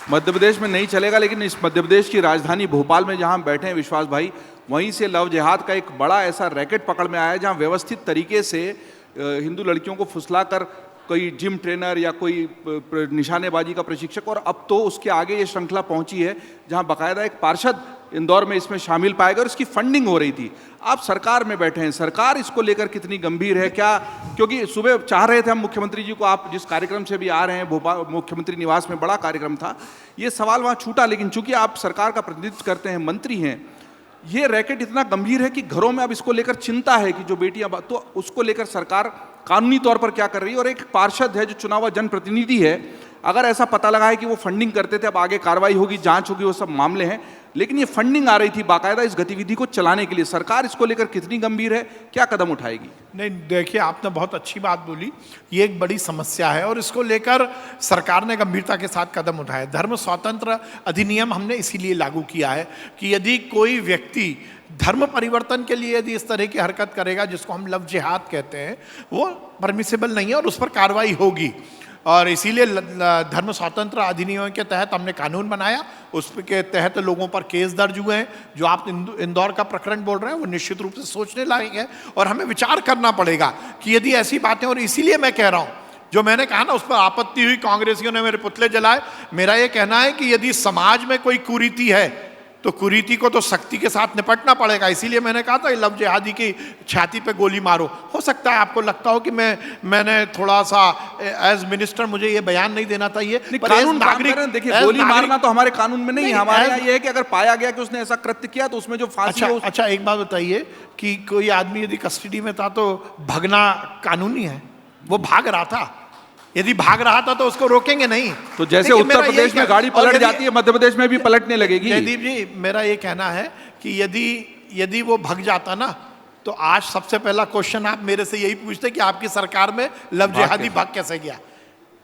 मध्य प्रदेश में नहीं चलेगा, लेकिन इस मध्य प्रदेश की राजधानी भोपाल में जहां हम बैठे हैं विश्वास भाई, वहीं से लव जिहाद का एक बड़ा ऐसा रैकेट पकड़ में आया है, जहां व्यवस्थित तरीके से हिंदू लड़कियों को फुसलाकर कोई जिम ट्रेनर या कोई निशानेबाजी का प्रशिक्षक, और अब तो उसके आगे ये श्रृंखला पहुंची है जहां बाकायदा एक पार्षद इंदौर में इसमें शामिल पाया गया और इसकी फंडिंग हो रही थी। आप सरकार में बैठे हैं, सरकार इसको लेकर कितनी गंभीर है क्या? क्योंकि सुबह चाह रहे थे हम मुख्यमंत्री जी को, आप जिस कार्यक्रम से भी आ रहे हैं, भोपाल मुख्यमंत्री निवास में बड़ा कार्यक्रम था, ये सवाल वहाँ छूटा, लेकिन चूंकि आप सरकार का प्रतिनिधित्व करते हैं, मंत्री हैं, ये रैकेट इतना गंभीर है कि घरों में अब इसको लेकर चिंता है कि जो बेटियां, तो उसको लेकर सरकार कानूनी तौर पर क्या कर रही है? और एक पार्षद है जो चुना हुआ जनप्रतिनिधि है, अगर ऐसा पता लगा है कि वो फंडिंग करते थे, अब आगे कार्रवाई होगी, जांच होगी, वो सब मामले हैं, लेकिन ये फंडिंग आ रही थी बाकायदा इस गतिविधि को चलाने के लिए, सरकार इसको लेकर कितनी गंभीर है, क्या कदम उठाएगी? नहीं, देखिए, आपने बहुत अच्छी बात बोली, ये एक बड़ी समस्या है और इसको लेकर सरकार ने गंभीरता के साथ कदम उठाए। धर्म स्वतंत्र अधिनियम हमने इसीलिए लागू किया है कि यदि कोई व्यक्ति धर्म परिवर्तन के लिए यदि इस तरह की हरकत करेगा, जिसको हम लव जिहाद कहते हैं, वो परमिसेबल नहीं है और उस पर कार्रवाई होगी। और इसीलिए धर्म स्वतंत्र अधिनियम के तहत हमने कानून बनाया, उसके तहत लोगों पर केस दर्ज हुए हैं। जो आप इंदौर का प्रकरण बोल रहे हैं, वो निश्चित रूप से सोचने लायक है और हमें विचार करना पड़ेगा कि यदि ऐसी बातें, और इसीलिए मैं कह रहा हूं, जो मैंने कहा ना, उस पर आपत्ति हुई, कांग्रेसियों ने मेरे पुतले जलाए, मेरा ये कहना है कि यदि समाज में कोई कुरीति है तो कुरीति को तो सख्ती के साथ निपटना पड़ेगा। इसीलिए मैंने कहा था लव जिहादी की छाती पे गोली मारो। हो सकता है आपको लगता हो कि मैंने थोड़ा सा एज मिनिस्टर मुझे ये बयान नहीं देना चाहिए, पर कानून नागरिक, देखिए, गोली मारना तो हमारे कानून में नहीं है। हमारे यहाँ ये है कि अगर पाया गया कि उसने ऐसा कृत्य किया तो उसमें जो फांसी हो। अच्छा, एक बात बताइए कि कोई आदमी यदि कस्टडी में था तो भगना कानूनी है? वो भाग रहा था, यदि भाग रहा था तो उसको रोकेंगे नहीं। तो जैसे उत्तर प्रदेश में गाड़ी पलट जाती है, मध्य प्रदेश में भी पलटने लगेगी। जयदीप जी, मेरा ये कहना है कि यदि वो भाग जाता ना, तो आज सबसे पहला क्वेश्चन आप मेरे से यही पूछते कि आपकी सरकार में लव जिहादी भाग कैसे गया।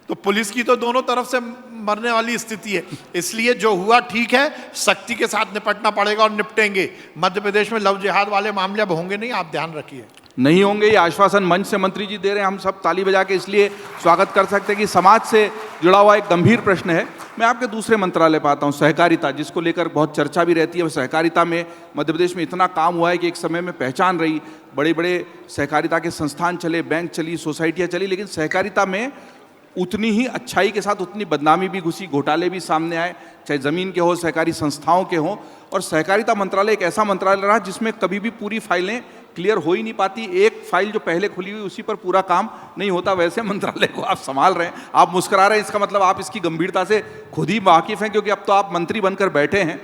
तो पुलिस की तो दोनों तरफ से मरने वाली स्थिति है। इसलिए जो हुआ ठीक है, सख्ती के साथ निपटना पड़ेगा और निपटेंगे। मध्य प्रदेश में लव जिहाद वाले मामले अब होंगे नहीं, आप ध्यान रखिए। नहीं होंगे, ये आश्वासन मंच से मंत्री जी दे रहे हैं, हम सब ताली बजा के इसलिए स्वागत कर सकते हैं कि समाज से जुड़ा हुआ एक गंभीर प्रश्न है। मैं आपके दूसरे मंत्रालय पर आता हूँ, सहकारिता, जिसको लेकर बहुत चर्चा भी रहती है। सहकारिता में मध्य प्रदेश में इतना काम हुआ है कि एक समय में पहचान रही, बड़े बड़े सहकारिता के संस्थान चले, बैंक चली, सोसाइटियाँ चली, लेकिन सहकारिता में उतनी ही अच्छाई के साथ उतनी बदनामी भी घुसी, घोटाले भी सामने आए, चाहे ज़मीन के हो, सहकारी संस्थाओं के हों। और सहकारिता मंत्रालय एक ऐसा मंत्रालय रहा जिसमें कभी भी पूरी फाइलें क्लियर हो ही नहीं पाती। एक फाइल जो पहले खुली हुई उसी पर पूरा काम नहीं होता। वैसे मंत्रालय को आप संभाल रहे हैं, आप मुस्कुरा रहे हैं, इसका मतलब आप इसकी गंभीरता से खुद ही वाकिफ हैं, क्योंकि अब तो आप मंत्री बनकर बैठे हैं।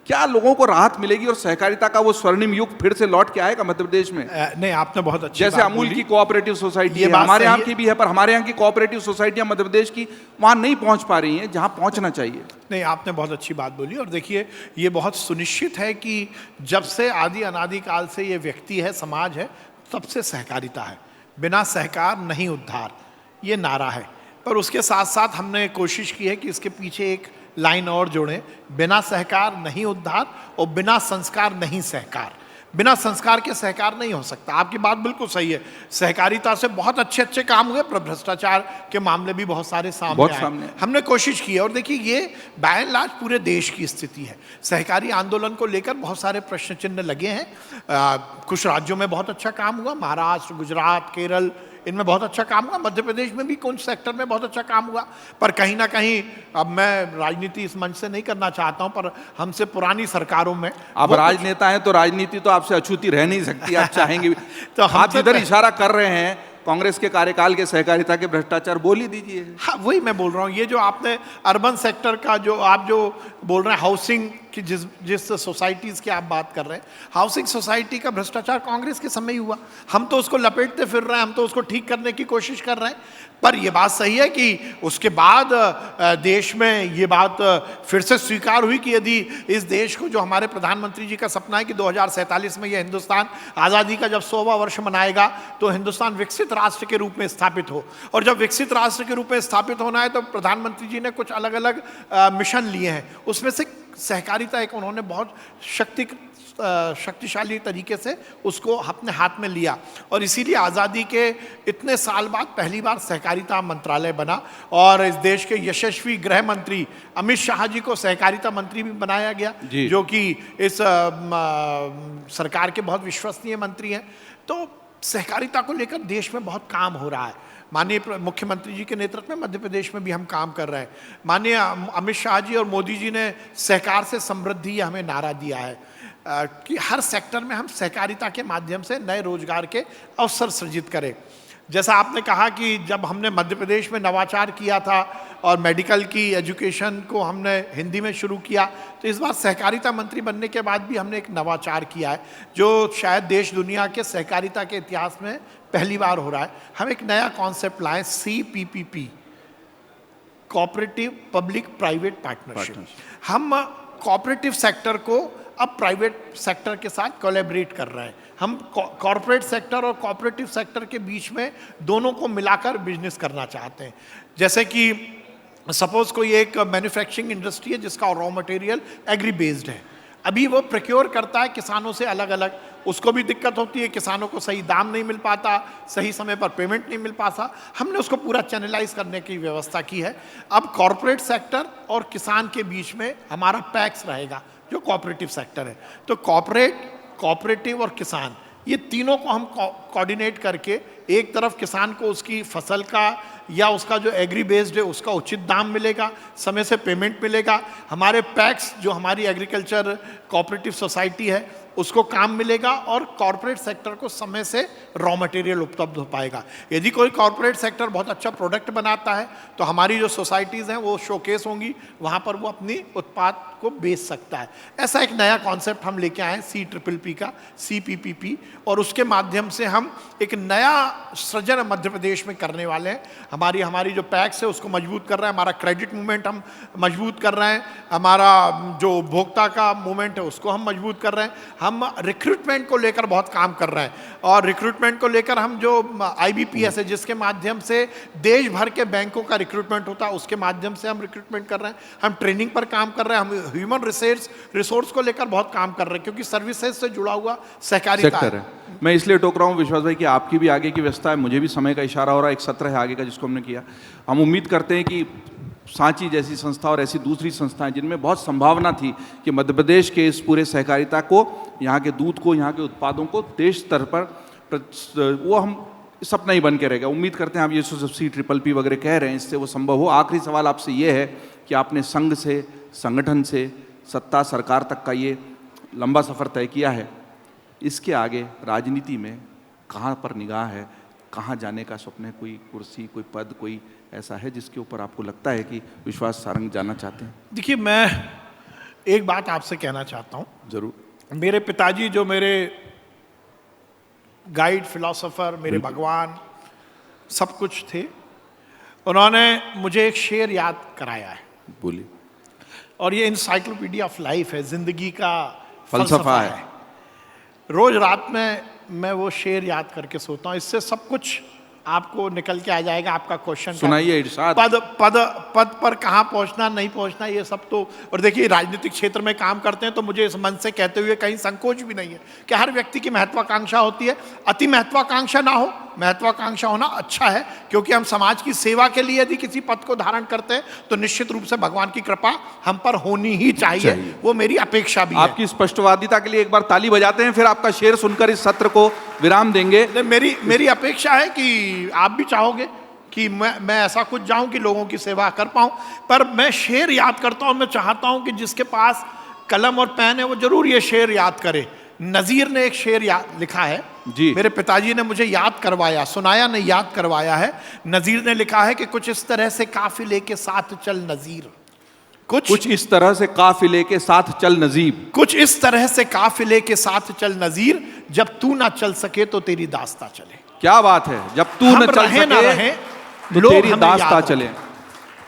क्या लोगों को राहत मिलेगी और सहकारिता का वो स्वर्णिम युग फिर से लौट के आएगा मध्य प्रदेश में? नहीं, आपने बहुत अच्छी जैसे अमूल की कोऑपरेटिव सोसाइटी है, हमारे यहाँ की भी है, पर हमारे यहाँ की कोऑपरेटिव सोसाइटियाँ मध्य प्रदेश की वहाँ नहीं पहुँच पा रही हैं जहाँ पहुँचना चाहिए। नहीं, आपने बहुत अच्छी बात बोली। और देखिए, ये बहुत सुनिश्चित है कि जब से आदि अनादि काल से ये व्यक्ति है, समाज है, तब से सहकारिता है। बिना सहकार नहीं उद्धार, ये नारा है। पर उसके साथ साथ हमने कोशिश की है कि इसके पीछे एक लाइन और जोड़ें, बिना सहकार नहीं उद्धार और बिना संस्कार नहीं सहकार। बिना संस्कार के सहकार नहीं हो सकता। आपकी बात बिल्कुल सही है, सहकारिता से बहुत अच्छे अच्छे काम हुए, पर भ्रष्टाचार के मामले भी बहुत सारे सामने आए। हमने कोशिश की है और देखिए, ये बाय एंड लार्ज पूरे देश की स्थिति है। सहकारी आंदोलन को लेकर बहुत सारे प्रश्न चिन्ह लगे हैं। कुछ राज्यों में बहुत अच्छा काम हुआ, महाराष्ट्र, गुजरात, केरल, इनमें बहुत अच्छा काम हुआ। मध्य प्रदेश में भी कुछ सेक्टर में बहुत अच्छा काम हुआ। पर कहीं ना कहीं, अब मैं राजनीति इस मंच से नहीं करना चाहता हूं, पर हमसे पुरानी सरकारों में, आप राजनेता हैं तो राजनीति तो आपसे अछूती रह नहीं सकती, आप चाहेंगे तो आप इधर इशारा कर रहे हैं कांग्रेस के कार्यकाल के सहकारिता के भ्रष्टाचार, बोल ही दीजिए। हाँ, वही मैं बोल रहा हूँ। ये जो आपने अर्बन सेक्टर का जो आप जो बोल रहे हैं, हाउसिंग की जिस सोसाइटीज़ की आप बात कर रहे हैं, हाउसिंग सोसाइटी का भ्रष्टाचार कांग्रेस के समय ही हुआ। हम तो उसको लपेटते फिर रहे हैं, हम तो उसको ठीक करने की कोशिश कर रहे हैं। पर यह बात सही है कि उसके बाद देश में ये बात फिर से स्वीकार हुई कि यदि इस देश को, जो हमारे प्रधानमंत्री जी का सपना है कि 2047 में यह हिंदुस्तान आज़ादी का जब 100वां वर्ष मनाएगा तो हिंदुस्तान विकसित राष्ट्र के रूप में स्थापित हो। और जब विकसित राष्ट्र के रूप में स्थापित होना है तो प्रधानमंत्री जी ने कुछ अलग अलग मिशन लिए हैं। उसमें से सहकारिता एक उन्होंने बहुत शक्तिशाली तरीके से उसको अपने हाथ में लिया, और इसीलिए आज़ादी के इतने साल बाद पहली बार सहकारिता मंत्रालय बना, और इस देश के यशस्वी गृह मंत्री अमित शाह जी को सहकारिता मंत्री भी बनाया गया, जो कि इस सरकार के बहुत विश्वसनीय मंत्री हैं। तो सहकारिता को लेकर देश में बहुत काम हो रहा है। माननीय मुख्यमंत्री जी के नेतृत्व में मध्य प्रदेश में भी हम काम कर रहे हैं। माननीय अमित शाह जी और मोदी जी ने सहकार से समृद्धि हमें नारा दिया है कि हर सेक्टर में हम सहकारिता के माध्यम से नए रोजगार के अवसर सृजित करें। जैसा आपने कहा कि जब हमने मध्य प्रदेश में नवाचार किया था और मेडिकल की एजुकेशन को हमने हिंदी में शुरू किया, तो इस बार सहकारिता मंत्री बनने के बाद भी हमने एक नवाचार किया है जो शायद देश दुनिया के सहकारिता के इतिहास में पहली बार हो रहा है। हम एक नया कॉन्सेप्ट लाए, CPPP, cooperative public private partnership. हम कोऑपरेटिव सेक्टर को अब प्राइवेट सेक्टर के साथ कोलैबोरेट कर रहे हैं। हम कॉर्पोरेट सेक्टर और कोऑपरेटिव सेक्टर के बीच में दोनों को मिलाकर बिजनेस करना चाहते हैं। जैसे कि सपोज कोई एक मैन्युफैक्चरिंग इंडस्ट्री है जिसका रॉ मटेरियल एग्री बेस्ड है, अभी वो प्रोक्योर करता है किसानों से अलग अलग, उसको भी दिक्कत होती है, किसानों को सही दाम नहीं मिल पाता, सही समय पर पेमेंट नहीं मिल पाता। हमने उसको पूरा चैनलाइज करने की व्यवस्था की है। अब कॉर्पोरेट सेक्टर और किसान के बीच में हमारा पैक्स रहेगा जो कोऑपरेटिव सेक्टर है। तो कोऑपरेटिव और किसान, ये तीनों को हम कोऑर्डिनेट करके एक तरफ किसान को उसकी फसल का या उसका जो एग्री बेस्ड है उसका उचित दाम मिलेगा, समय से पेमेंट मिलेगा, हमारे पैक्स जो हमारी एग्रीकल्चर कोऑपरेटिव सोसाइटी है उसको काम मिलेगा, और कॉर्पोरेट सेक्टर को समय से रॉ मटेरियल उपलब्ध हो पाएगा। यदि कोई कॉर्पोरेट सेक्टर बहुत अच्छा प्रोडक्ट बनाता है तो हमारी जो सोसाइटीज़ हैं वो शोकेस होंगी, वहाँ पर वो अपनी उत्पाद को बेच सकता है। ऐसा एक नया कॉन्सेप्ट हम लेके आए हैं CPPP का, CPPP, और उसके माध्यम से हम एक नया सृजन मध्य प्रदेश में करने वाले हैं। हमारी जो पैक्स है उसको मजबूत कर रहे हैं, हमारा क्रेडिट मूवमेंट हम मजबूत कर रहे हैं, हमारा जो उपभोक्ता का मूवमेंट है उसको हम मजबूत कर रहे हैं। हम रिक्रूटमेंट को लेकर बहुत काम कर रहे हैं, और रिक्रूटमेंट को लेकर हम जो IBPS है जिसके माध्यम से देश भर के बैंकों का रिक्रूटमेंट होता है उसके माध्यम से हम रिक्रूटमेंट कर रहे हैं। हम ट्रेनिंग पर काम कर रहे हैं, हम ह्यूमन रिसोर्स को लेकर बहुत काम कर रहे हैं, क्योंकि सर्विसेज से जुड़ा हुआ सहकारिता है। मैं इसलिए टोक रहा हूँ विश्वास भाई कि आपकी भी आगे की व्यवस्था है, मुझे भी समय का इशारा हो रहा है, एक सत्र है आगे का जिसको हमने किया। हम उम्मीद करते हैं कि सांची जैसी संस्था और ऐसी दूसरी संस्थाएं जिनमें बहुत संभावना थी कि मध्य प्रदेश के इस पूरे सहकारिता को, यहाँ के दूध को, यहाँ के उत्पादों को देश स्तर पर वो हम सपना ही बन के रहेगा। उम्मीद करते हैं आप ये CPPP वगैरह कह रहे हैं इससे वो संभव हो। आखिरी सवाल आपसे ये है कि आपने संघ से, संगठन से, सत्ता सरकार तक का ये लंबा सफ़र तय किया है, इसके आगे राजनीति में कहाँ पर निगाह है, कहाँ जाने का स्वप्न है? कोई कुर्सी, कोई पद, कोई ऐसा है जिसके ऊपर आपको लगता है कि विश्वास सारंग जाना चाहते हैं? देखिए, मैं एक बात आपसे कहना चाहता हूँ। जरूर। मेरे पिताजी जो मेरे गाइड, फिलोसोफर, मेरे भगवान सब कुछ थे, उन्होंने मुझे एक शेर याद कराया है। बोलिए। और ये इंसाइक्लोपीडिया ऑफ लाइफ है, जिंदगी का फलसफा है। रोज रात में मैं वो शेर याद करके सोता हूँ, इससे सब कुछ आपको निकल के आ जाएगा। आपका क्वेश्चन सुनाइए इरशाद। पद पर कहाँ पहुँचना, नहीं पहुँचना, ये सब तो। और देखिए, राजनीतिक क्षेत्र में काम करते हैं तो मुझे इस मन से कहते हुए कहीं संकोच भी नहीं है कि हर व्यक्ति की महत्वाकांक्षा होती है। अति महत्वाकांक्षा ना हो, महत्वाकांक्षा होना अच्छा है, क्योंकि हम समाज की सेवा के लिए यदि किसी पद को धारण करते हैं तो निश्चित रूप से भगवान की कृपा हम पर होनी ही चाहिए। वो मेरी अपेक्षा भी है। आपकी स्पष्टवादिता के लिए एक बार ताली बजाते हैं, फिर आपका शेर सुनकर इस सत्र को विराम देंगे। मेरी अपेक्षा है कि आप भी चाहोगे कि मैं ऐसा कुछ जाऊं कि लोगों की सेवा कर पाऊं, पर मैं शेर याद करता हूं। मैं चाहता हूं कि जिसके पास कलम और पेन है वो जरूर ये शेर याद करे। नजीर ने एक शेर लिखा है जी, मेरे पिताजी ने मुझे याद करवाया, सुनाया नहीं, याद करवाया है। नजीर ने लिखा है कि कुछ इस तरह से काफिले के साथ चल नजीर, कुछ इस तरह से काफिले के साथ चल नजीब, कुछ इस तरह से काफिले के साथ चल नजीर, जब तू ना चल सके तो तेरी दास्ता चले। क्या बात है, जब तू न चल सके ना रहे तो तेरी दास्ता चले।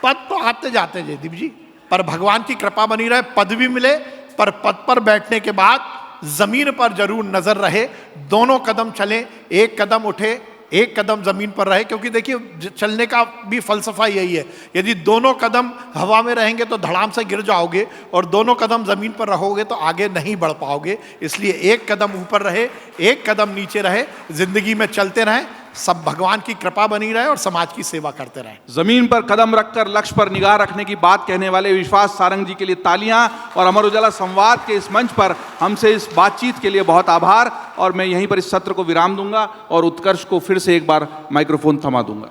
पद तो आते जाते जयदीप जी, पर भगवान की कृपा बनी रहे, पद भी मिले, पर पद पर बैठने के बाद जमीन पर जरूर नजर रहे। दोनों कदम चले, एक कदम उठे एक कदम जमीन पर रहे, क्योंकि देखिए चलने का भी फलसफा यही है, यदि दोनों कदम हवा में रहेंगे तो धड़ाम से गिर जाओगे, और दोनों कदम जमीन पर रहोगे तो आगे नहीं बढ़ पाओगे। इसलिए एक कदम ऊपर रहे, एक कदम नीचे रहे, जिंदगी में चलते रहें, सब भगवान की कृपा बनी रहे और समाज की सेवा करते रहें। जमीन पर कदम रखकर लक्ष्य पर निगाह रखने की बात कहने वाले विश्वास सारंग जी के लिए तालियां, और अमर उजाला संवाद के इस मंच पर हमसे इस बातचीत के लिए बहुत आभार। और मैं यहीं पर इस सत्र को विराम दूंगा और उत्कर्ष को फिर से एक बार माइक्रोफोन थमा दूंगा।